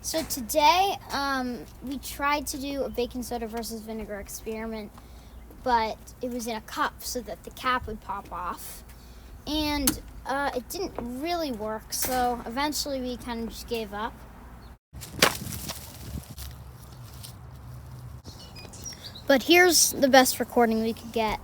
So today, we tried to do a baking soda versus vinegar experiment, but it was in a cup so that the cap would pop off. And it didn't really work, so eventually we kind of just gave up. But here's the best recording we could get.